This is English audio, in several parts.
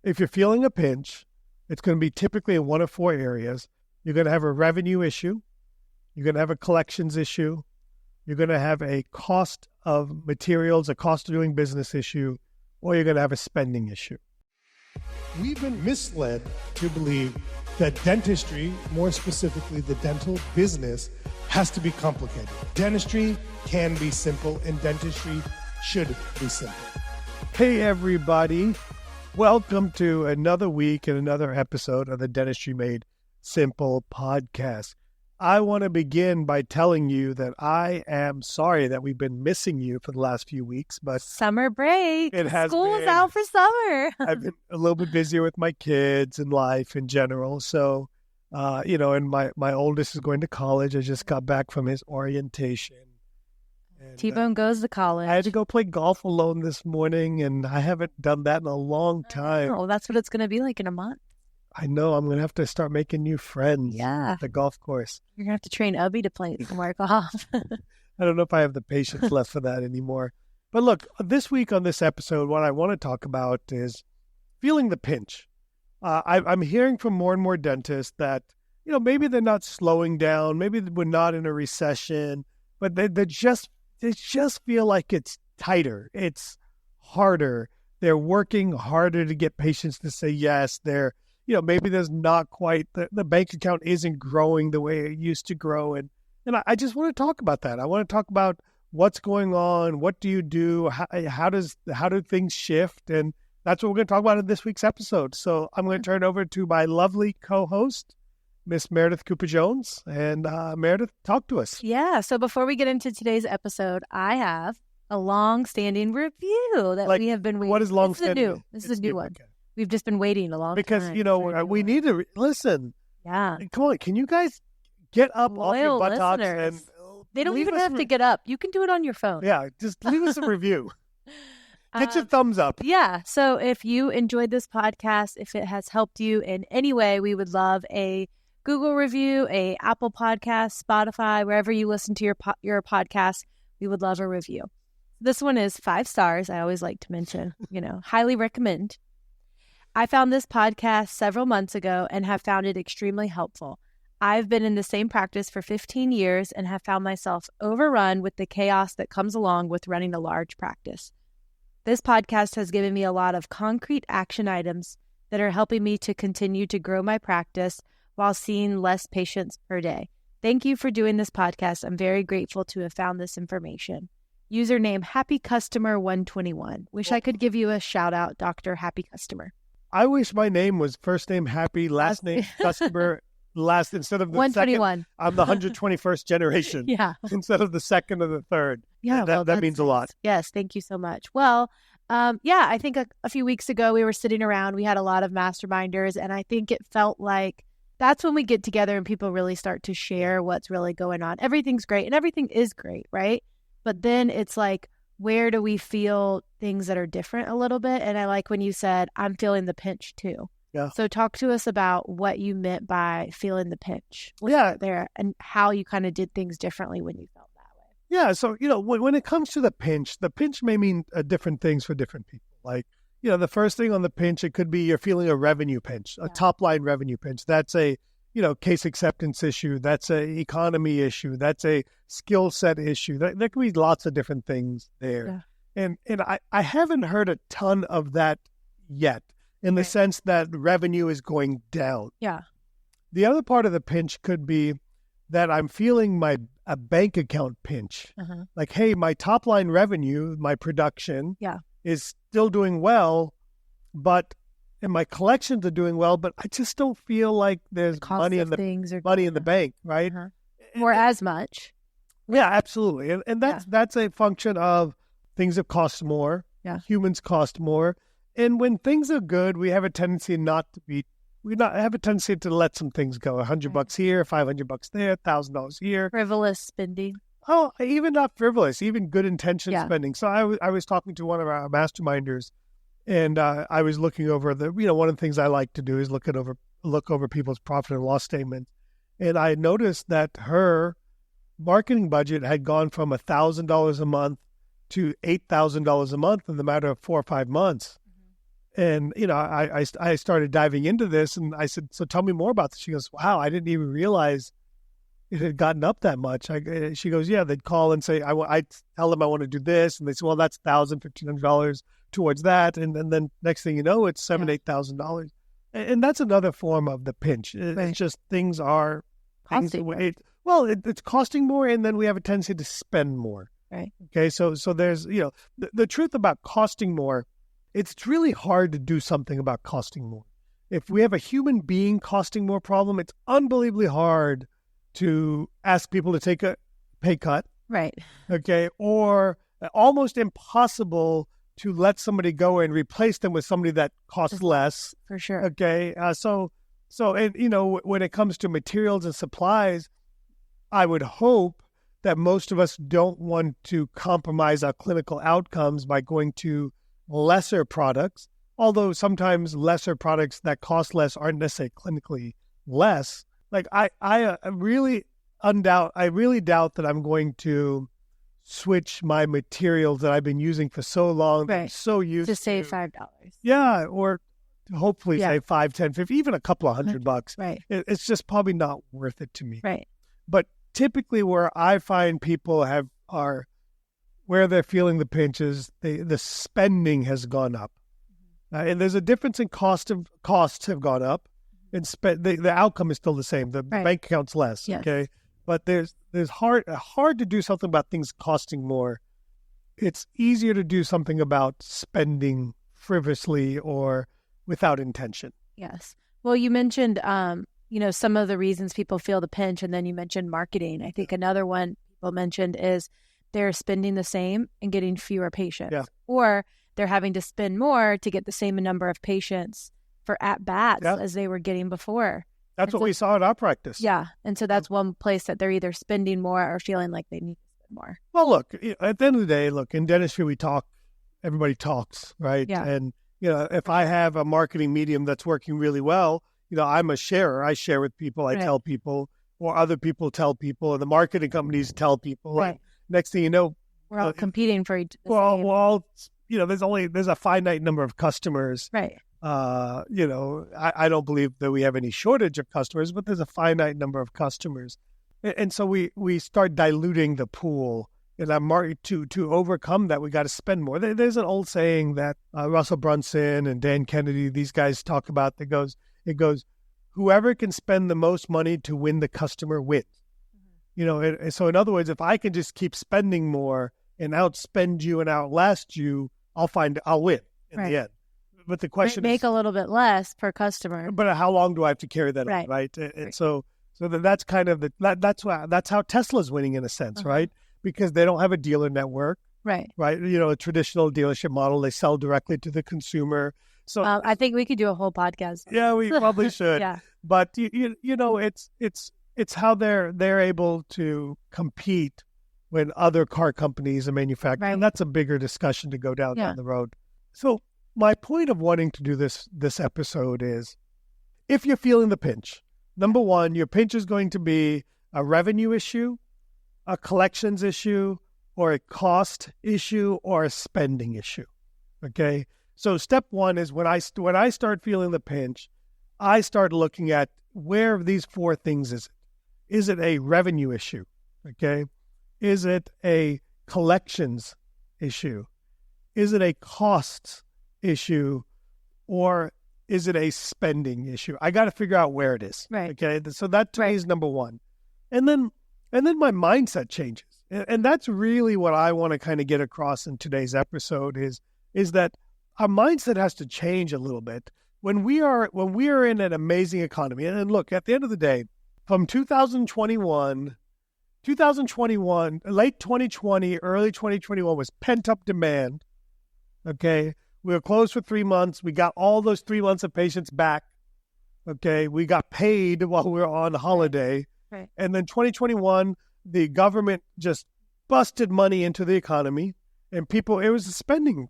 if you're feeling a pinch, it's going to be typically in one of four areas. You're going to have a revenue issue. You're going to have a collections issue. You're going to have a cost of materials, a cost of doing business issue, or you're going to have a spending issue. We've been misled to believe that dentistry, more specifically the dental business, has to be complicated. Dentistry can be simple, and dentistry should be simple. Hey, everybody. Welcome to another week and another episode of the Dentistry Made Simple podcast. I want to begin by telling you that I am sorry that we've been missing you for the last few weeks, but summer break. School was out for summer. I've been a little bit busier with my kids and life in general. So, and my oldest is going to college. I just got back from his orientation. And, T-Bone goes to college. I had to go play golf alone this morning, and I haven't done that in a long time. Oh, that's what it's going to be like in a month. I know. I'm going to have to start making new friends at the golf course. You're going to have to train Ubby to play some more golf. I don't know if I have the patience left for that anymore. But look, this week on this episode, what I want to talk about is feeling the pinch. I'm hearing from more and more dentists that, maybe they're not slowing down. Maybe we're not in a recession, but they just feel like it's tighter. It's harder. They're working harder to get patients to say yes. Maybe there's not quite, the bank account isn't growing the way it used to grow. And I just want to talk about that. I want to talk about what's going on. What do you do? How do things shift? And that's what we're going to talk about in this week's episode. So I'm going to turn it over to my lovely co-host, Miss Meredith Cooper-Jones. And Meredith, talk to us. Yeah. So before we get into today's episode, I have a long-standing review that we have been waiting. What is long-standing? This is a new one. We've just been waiting a long time. Because, we need to listen. Yeah. Come on. Can you guys get up off your buttocks? And they don't even have to get up. You can do it on your phone. Yeah. Just leave us a review. Get your thumbs up. Yeah. So if you enjoyed this podcast, if it has helped you in any way, we would love a Google review, a Apple Podcast, Spotify, wherever you listen to your podcast. We would love a review. This one is 5 stars. I always like to mention, highly recommend. I found this podcast several months ago and have found it extremely helpful. I've been in the same practice for 15 years and have found myself overrun with the chaos that comes along with running a large practice. This podcast has given me a lot of concrete action items that are helping me to continue to grow my practice while seeing less patients per day. Thank you for doing this podcast. I'm very grateful to have found this information. Username Happy Customer 121. Wish I could give you a shout out, Dr. Happy Customer. I wish my name was first name Happy, last name Customer, instead of the 121. Second. I'm the 121st generation. Yeah. Instead of the second or the third. Yeah. That means a lot. Yes. Thank you so much. Well, I think a few weeks ago we were sitting around, we had a lot of masterminders, and I think it felt like that's when we get together and people really start to share what's really going on. Everything's great and everything is great, right? But then it's like, where do we feel things that are different a little bit? And I like when you said, I'm feeling the pinch too. Yeah. So talk to us about what you meant by feeling the pinch. There and how you kind of did things differently when you felt that way. Yeah. So, when it comes to the pinch may mean different things for different people. Like, the first thing on the pinch, it could be you're feeling a revenue pinch, a top line revenue pinch. That's a, case acceptance issue. That's a economy issue. That's a skill set issue. There could be lots of different things there. Yeah. And I haven't heard a ton of that yet in the sense that revenue is going down. Yeah. The other part of the pinch could be that I'm feeling a bank account pinch. Uh-huh. Like, hey, my top line revenue, my production is still doing well, and my collections are doing well, but I just don't feel like there's money in the bank, right? Uh-huh. Or as much. Yeah, absolutely. And that's a function of things that cost more. Yeah. Humans cost more. And when things are good, we have a tendency have a tendency to let some things go. $100 here, $500 there, $1,000 here. Frivolous spending. Oh, even not frivolous, even good intention spending. So I was talking to one of our masterminders, and I was looking over one of the things I like to do is look over people's profit and loss statements. And I noticed that her marketing budget had gone from $1,000 a month to $8,000 a month in the matter of 4 or 5 months. And, I started diving into this, and I said, so tell me more about this. She goes, wow, I didn't even realize it had gotten up that much. She goes, yeah, they'd call and say, I tell them I want to do this. And they say, well, that's $1,000, $1,500 towards that. And then next thing you know, it's $7,000, $8,000. And that's another form of the pinch. It's just things are costing more. It's costing more, and then we have a tendency to spend more. Right. Okay. So there's, the truth about costing more, it's really hard to do something about costing more. If we have a human being costing more problem, it's unbelievably hard to ask people to take a pay cut. Right. Okay. Or almost impossible to let somebody go and replace them with somebody that costs less. For sure. Okay. So, and, when it comes to materials and supplies, I would hope that most of us don't want to compromise our clinical outcomes by going to lesser products, although sometimes lesser products that cost less aren't necessarily clinically less. Like I really doubt that I'm going to switch my materials that I've been using for so long, that I'm so used to save $5. Yeah, or hopefully save 5, 10, 50, even a couple of $100. Right. It's just probably not worth it to me. Right. But typically where I find people are where they're feeling the pinches, the spending has gone up. And there's a difference in costs have gone up, and the outcome is still the same. The bank account's less, yes. Okay? But there's hard to do something about things costing more. It's easier to do something about spending frivolously or without intention. Yes. Well, you mentioned some of the reasons people feel the pinch, and then you mentioned marketing. I think another one people mentioned is they're spending the same and getting fewer patients, or they're having to spend more to get the same number of patients for at-bats as they were getting before. That's what we saw in our practice. Yeah. And so that's one place that they're either spending more or feeling like they need to spend more. Well, look, at the end of the day, in dentistry, we talk, everybody talks, right? Yeah. And, if I have a marketing medium that's working really well, I'm a sharer. I share with people, I tell people, or other people tell people, and the marketing companies tell people. Right. Next thing you know, we're all competing for each other. There's a finite number of customers. Right. I don't believe that we have any shortage of customers, but there's a finite number of customers. And so we start diluting the pool. And to overcome that, we got to spend more. There's an old saying that Russell Brunson and Dan Kennedy, these guys talk about, it goes, whoever can spend the most money to win the customer wins. Mm-hmm. So in other words, if I can just keep spending more and outspend you and outlast you, I'll win in the end. But the question is, make a little bit less per customer. But how long do I have to carry that on, right? And so that's kind of that's how Tesla's winning in a sense, right? Because they don't have a dealer network, right? A traditional dealership model, they sell directly to the consumer. So I think we could do a whole podcast. Yeah, we probably should. Yeah. But it's how they're able to compete when other car companies are manufacturing, and that's a bigger discussion to go down the road. So my point of wanting to do this episode is, if you're feeling the pinch, number one, your pinch is going to be a revenue issue, a collections issue, or a cost issue, or a spending issue. Okay. So step one is when I start feeling the pinch, I start looking at where of these four things is it? Is it a revenue issue? Okay. Is it a collections issue? Is it a costs issue? Or is it a spending issue? I got to figure out where it is. Right. Okay. So that to me is number one. And then my mindset changes. And that's really what I want to kind of get across in today's episode is that our mindset has to change a little bit. When we are in an amazing economy, and look, at the end of the day, from 2021, late 2020, early 2021 was pent-up demand. Okay. We were closed for 3 months. We got all those 3 months of patients back. Okay. We got paid while we were on holiday. Right. And then 2021, the government just busted money into the economy, and it was a spending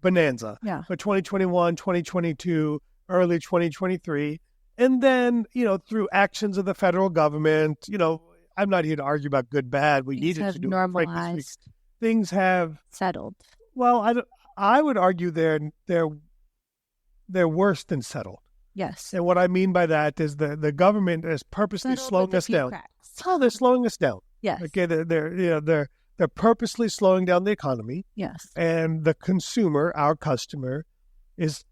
bonanza for 2021, 2022, early 2023. And then, through actions of the federal government, I'm not here to argue about good, bad. We needed to do normalized. Things have settled. Well, I would argue they're they're worse than settled. Yes. And what I mean by that is the government is purposely slowing us down. Oh, they're slowing us down. Yes. Okay, they're purposely slowing down the economy. Yes. And the consumer, our customer, is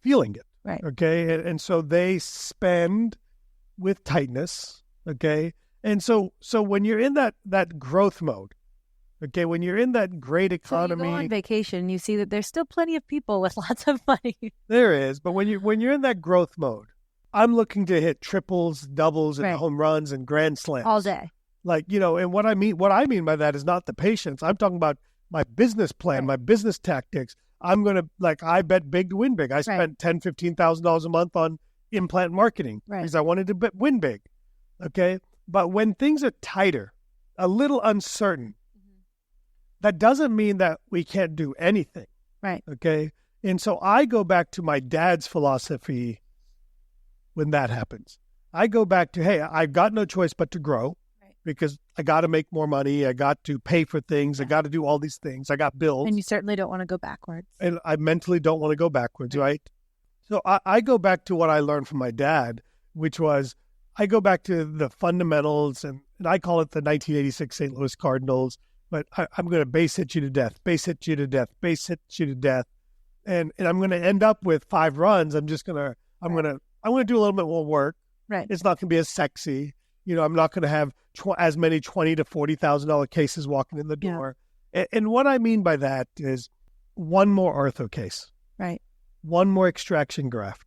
feeling it. Right. Okay, and so they spend with tightness. Okay, and so when you're in that growth mode, okay, when you're in that great economy, so you go on vacation, you see that there's still plenty of people with lots of money. There is, but when you're in that growth mode, I'm looking to hit triples, doubles, and Right. home runs and grand slams All day. Like, and what I mean by that is not the patience. I'm talking about my business plan, Right. my business tactics. I'm going to, I bet big to win big. I spent $10,000, $15,000 a month on implant marketing because I wanted to win big. Okay. But when things are tighter, a little uncertain, that doesn't mean that we can't do anything. Right. Okay. And so I go back to my dad's philosophy when that happens. I go back to, hey, I've got no choice but to grow. Because I got to make more money. I got to pay for things. I got to do all these things. I got bills. And you certainly don't want to go backwards. And I mentally don't want to go backwards, right? So I go back to what I learned from my dad, which was I go back to the fundamentals, and I call it the 1986 St. Louis Cardinals, but I'm going to base hit you to death, base hit you to death, base hit you to death. And I'm going to end up with 5 runs. I'm going to do a little bit more work. Right. It's not going to be as sexy. I'm not going to have as many $20,000 to $40,000 cases walking in the door. Yeah. And what I mean by that is one more ortho case. Right. One more extraction graft.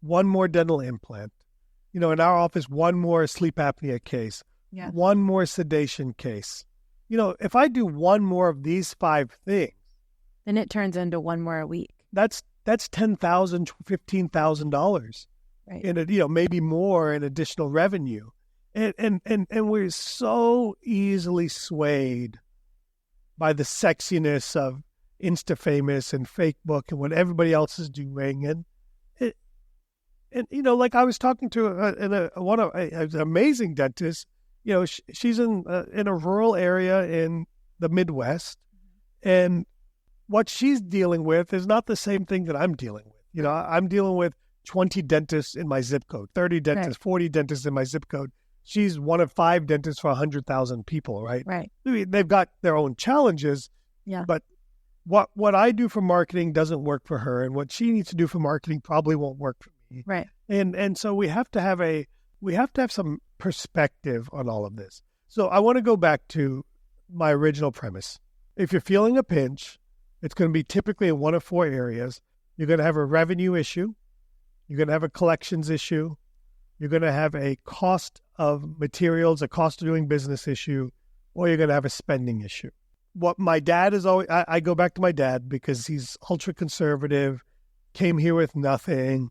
One more dental implant. In our office, one more sleep apnea case. Yeah. One more sedation case. If I do one more of these 5 things, then it turns into one more a week. That's $10,000, $15,000. Right. And maybe more in additional revenue. And we're so easily swayed by the sexiness of Insta-famous and Facebook and what everybody else is doing. And like I was talking to an amazing dentist. She's in a rural area in the Midwest, and what she's dealing with is not the same thing that I'm dealing with. I'm dealing with 20 dentists in my zip code, 30 dentists, 40 dentists in my zip code. She's one of 5 dentists for 100,000 people, right? Right. They've got their own challenges, but what I do for marketing doesn't work for her, and what she needs to do for marketing probably won't work for me. Right. And so we have to have some perspective on all of this. So I want to go back to my original premise. If you're feeling a pinch, it's going to be typically in one of 4 areas. You're going to have a revenue issue. You're going to have a collections issue. You're going to have a cost of materials, a cost of doing business issue, or you're going to have a spending issue. What my dad is always, I go back to my dad because he's ultra conservative, came here with nothing,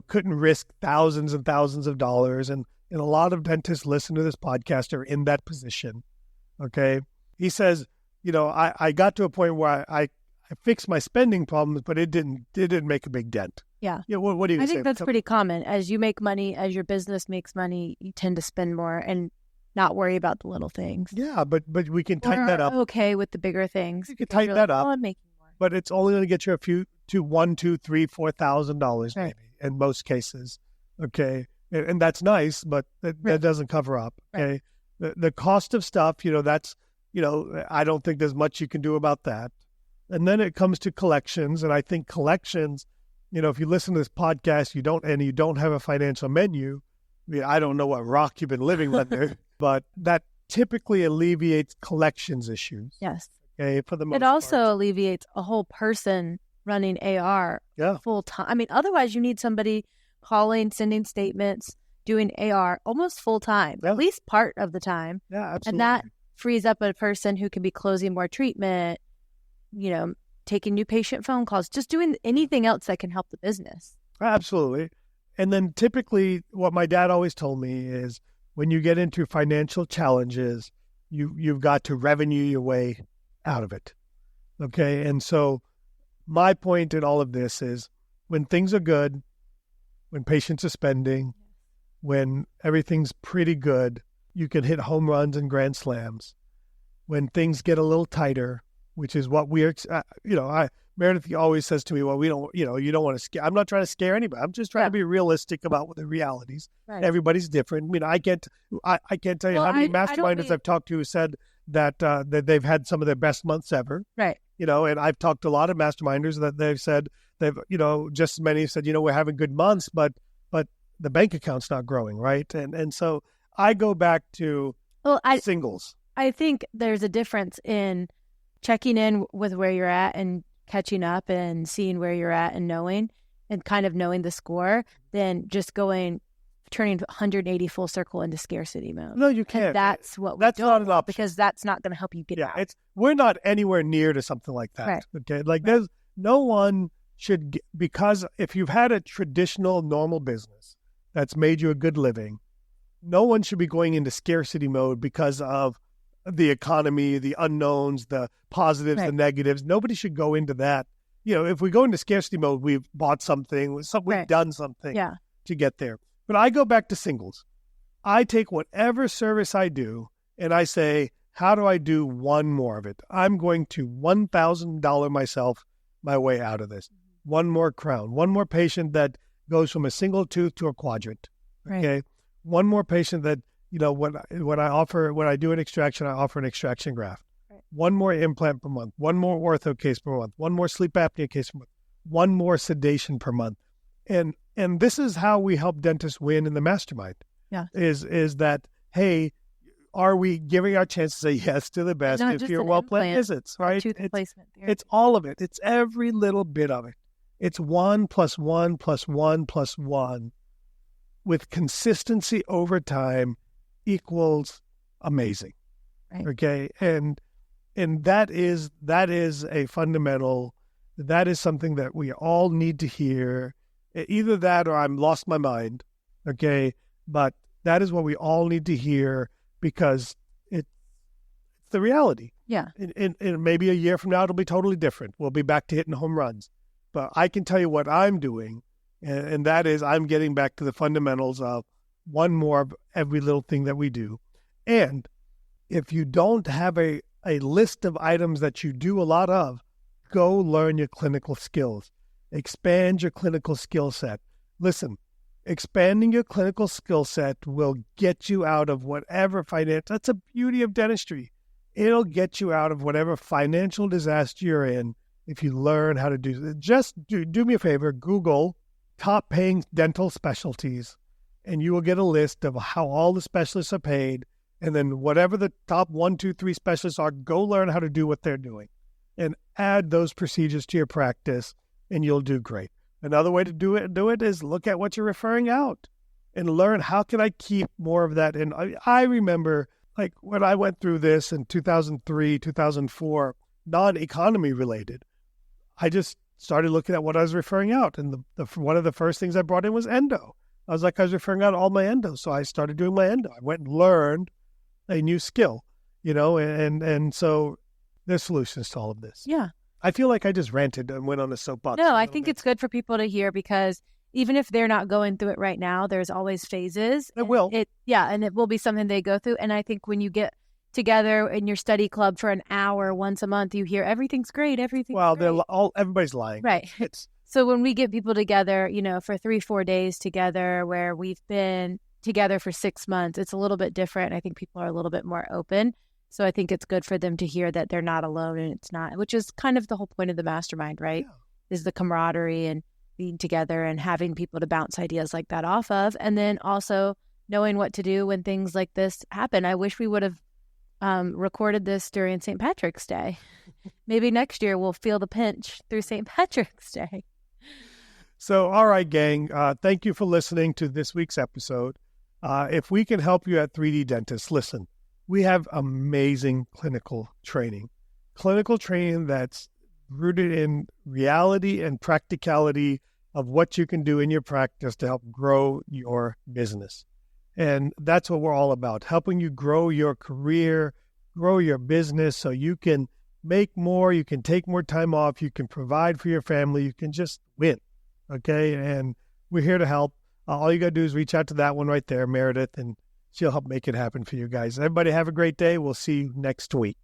couldn't risk thousands and thousands of dollars. And a lot of dentists listen to this podcast are in that position. Okay. He says, I got to a point where I fixed my spending problems, but it didn't make a big dent. Yeah. What do you say? I think that's pretty common. As you make money, as your business makes money, you tend to spend more and not worry about the little things. Yeah, but we can tighten that up. Okay with the bigger things. You can tighten that up. Oh, I'm making more. But it's only going to get you a few to $1,000, $2,000, $3,000, $4,000 maybe in most cases. Okay. And that's nice, but that doesn't cover up. Okay. Right. The cost of stuff, that's, I don't think there's much you can do about that. And then it comes to collections. And I think collections, if you listen to this podcast, you don't have a financial menu. I don't know what rock you've been living under, but that typically alleviates collections issues. Yes. Okay, for the most part. It also part. alleviates a whole person running AR full time. I mean, otherwise you need somebody calling, sending statements, doing AR almost full time, at least part of the time. Yeah, absolutely. And that frees up a person who can be closing more treatment, taking new patient phone calls, just doing anything else that can help the business. Absolutely. And then typically what my dad always told me is when you get into financial challenges, you've got to revenue your way out of it. Okay. And so my point in all of this is when things are good, when patients are spending, when everything's pretty good, you can hit home runs and grand slams. When things get a little tighter, which is what we're, Meredith always says to me, well, we don't, you don't want to scare. I'm not trying to scare anybody. I'm just trying to be realistic about what the realities. Right. Everybody's different. I mean, I can't tell you how many masterminders I've talked to who said that they've had some of their best months ever. Right. And I've talked to a lot of masterminders that they've said just as many have said, we're having good months, but the bank account's not growing. Right. And so I go back to singles. I think there's a difference in checking in with where you're at and catching up and seeing where you're at and knowing the score than just turning 180 full circle into scarcity mode. No, you can't. And that's what that's not an option, because that's not going to help you get out. We're not anywhere near to something like that. Right. Okay, there's no one should because if you've had a traditional normal business that's made you a good living, no one should be going into scarcity mode because of the economy, the unknowns, the positives, the negatives. Nobody should go into that. If we go into scarcity mode, we've bought something, we've done something to get there. But I go back to singles. I take whatever service I do and I say, how do I do one more of it? I'm going to $1,000 my way out of this. One more crown, one more patient that goes from a single tooth to a quadrant. Okay. Right. One more patient that, when I do an extraction, I offer an extraction graft. Right. One more implant per month, one more ortho case per month, one more sleep apnea case per month, one more sedation per month. And this is how we help dentists win in the mastermind. Yeah. Is that, hey, are we giving our chance to say yes to the best if you're well-planned visits, right? It's all of it. It's every little bit of it. It's 1 + 1 + 1 + 1 with consistency over time equals amazing. Right. Okay. And that is a fundamental, that is something that we all need to hear. Either that or I'm lost my mind. Okay. But that is what we all need to hear because it's the reality. Yeah. And maybe a year from now, it'll be totally different. We'll be back to hitting home runs. But I can tell you what I'm doing. And that is I'm getting back to the fundamentals of one more of every little thing that we do. And if you don't have a list of items that you do a lot of, go learn your clinical skills. Expand your clinical skill set. Listen, expanding your clinical skill set will get you out of whatever financial, that's the beauty of dentistry. It'll get you out of whatever financial disaster you're in if you learn how to do it. Just do me a favor, Google top paying dental specialties, and you will get a list of how all the specialists are paid. And then whatever the top 1, 2, 3 specialists are, go learn how to do what they're doing and add those procedures to your practice, and you'll do great. Another way to do it is look at what you're referring out and learn how can I keep more of that. And I remember like when I went through this in 2003, 2004, non-economy related, I just started looking at what I was referring out. And one of the first things I brought in was endo. I was referring out all my endo. So I started doing my endo. I went and learned a new skill, and so there's solutions to all of this. Yeah. I feel like I just ranted and went on a soapbox. No, I think it's good for people to hear because even if they're not going through it right now, there's always phases. It will. And it will be something they go through. And I think when you get together in your study club for an hour once a month, you hear everything's great, everything's great. Everybody's lying. Right. So when we get people together, for 3-4 days together where we've been together for 6 months, it's a little bit different. I think people are a little bit more open. So I think it's good for them to hear that they're not alone and it's not, which is kind of the whole point of the mastermind, right? Yeah. Is the camaraderie and being together and having people to bounce ideas like that off of. And then also knowing what to do when things like this happen. I wish we would have recorded this during St. Patrick's Day. Maybe next year we'll feel the pinch through St. Patrick's Day. So, all right, gang, thank you for listening to this week's episode. If we can help you at 3D Dentist, listen, we have amazing clinical training that's rooted in reality and practicality of what you can do in your practice to help grow your business. And that's what we're all about, helping you grow your career, grow your business so you can make more, you can take more time off, you can provide for your family, you can just win, okay? And we're here to help. All you got to do is reach out to that one right there, Meredith, and she'll help make it happen for you guys. Everybody have a great day. We'll see you next week.